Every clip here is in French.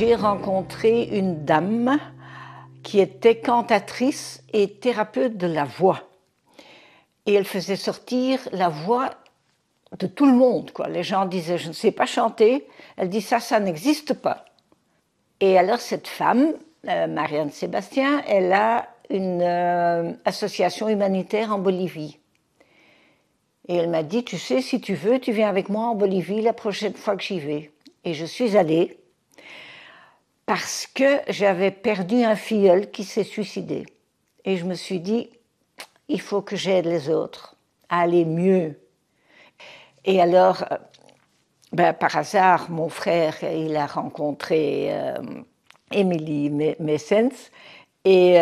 j'ai rencontré une dame qui était cantatrice et thérapeute de la voix. Et elle faisait sortir la voix de tout le monde, quoi. Les gens disaient « je ne sais pas chanter ». Elle dit « ça n'existe pas ». Et alors cette femme, Marianne Sébastien, elle a une association humanitaire en Bolivie. Et elle m'a dit « tu sais, si tu veux, tu viens avec moi en Bolivie la prochaine fois que j'y vais ». Et je suis allée parce que j'avais perdu un filleul qui s'est suicidé. Et je me suis dit « il faut que j'aide les autres à aller mieux ». Et alors, par hasard, mon frère, il a rencontré Émilie Messens et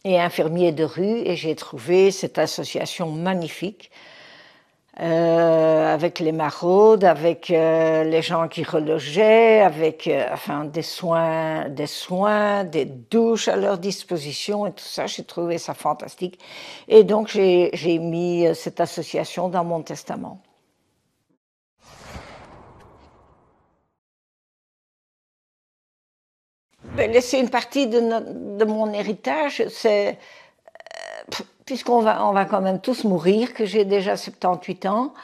infirmier de rue, et j'ai trouvé cette association magnifique avec les maraudes, avec les gens qui relogeaient, avec enfin, des soins, des douches à leur disposition et tout ça. J'ai trouvé ça fantastique. Et donc j'ai mis cette association dans mon testament. Laisser une partie de mon héritage, c'est puisqu'on va quand même tous mourir, que j'ai déjà 78 ans,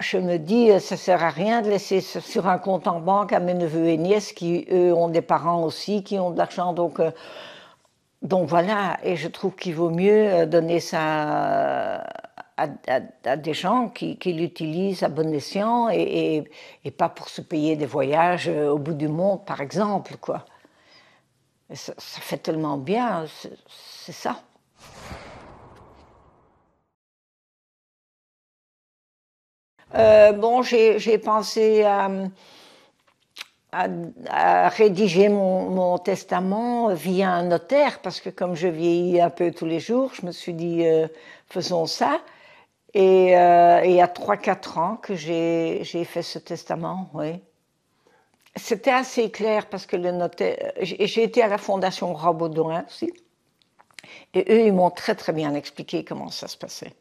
je me dis, ça ne sert à rien de laisser sur un compte en banque à mes neveux et nièces qui, eux, ont des parents aussi, qui ont de l'argent. Donc voilà, et je trouve qu'il vaut mieux donner ça à des gens qui l'utilisent à bon escient et pas pour se payer des voyages au bout du monde, par exemple, quoi. Ça fait tellement bien, c'est ça. Bon, j'ai pensé à rédiger mon testament via un notaire, parce que comme je vieillis un peu tous les jours, je me suis dit, faisons ça. Et il y a 3-4 ans que j'ai fait ce testament, oui. C'était assez clair, parce que le notaire... J'ai été à la Fondation Roi-Baudouin aussi, et eux, ils m'ont très très bien expliqué comment ça se passait.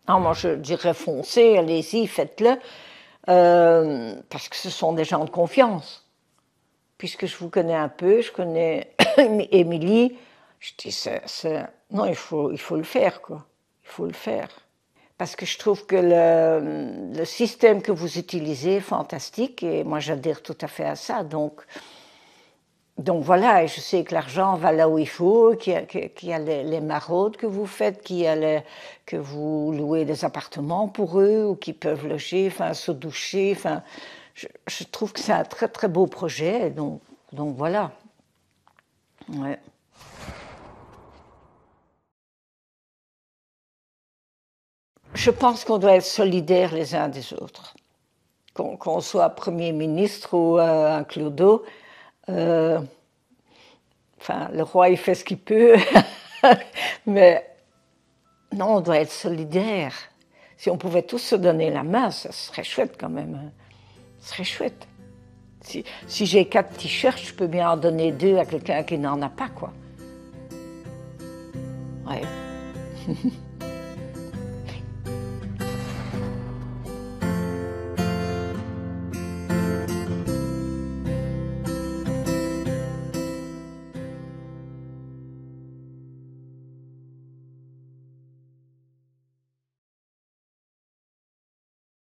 Non, moi je dirais foncez, allez-y, faites-le, parce que ce sont des gens de confiance. Puisque je vous connais un peu, je connais Émilie, je dis non, il faut le faire, quoi. Il faut le faire. Parce que je trouve que le système que vous utilisez est fantastique, et moi j'adhère tout à fait à ça. Donc voilà, et je sais que l'argent va là où il faut, qu'il y a les maraudes que vous faites, que vous louez des appartements pour eux, ou qu'ils peuvent loger, enfin se doucher, enfin, je trouve que c'est un très très beau projet, donc voilà. Ouais. Je pense qu'on doit être solidaires les uns des autres. Qu'on soit Premier ministre ou un clodo, enfin, le roi, il fait ce qu'il peut, mais non, on doit être solidaires. Si on pouvait tous se donner la main, ça serait chouette quand même. Ce serait chouette. Si j'ai 4 t-shirts, je peux bien en donner 2 à quelqu'un qui n'en a pas, quoi. Ouais.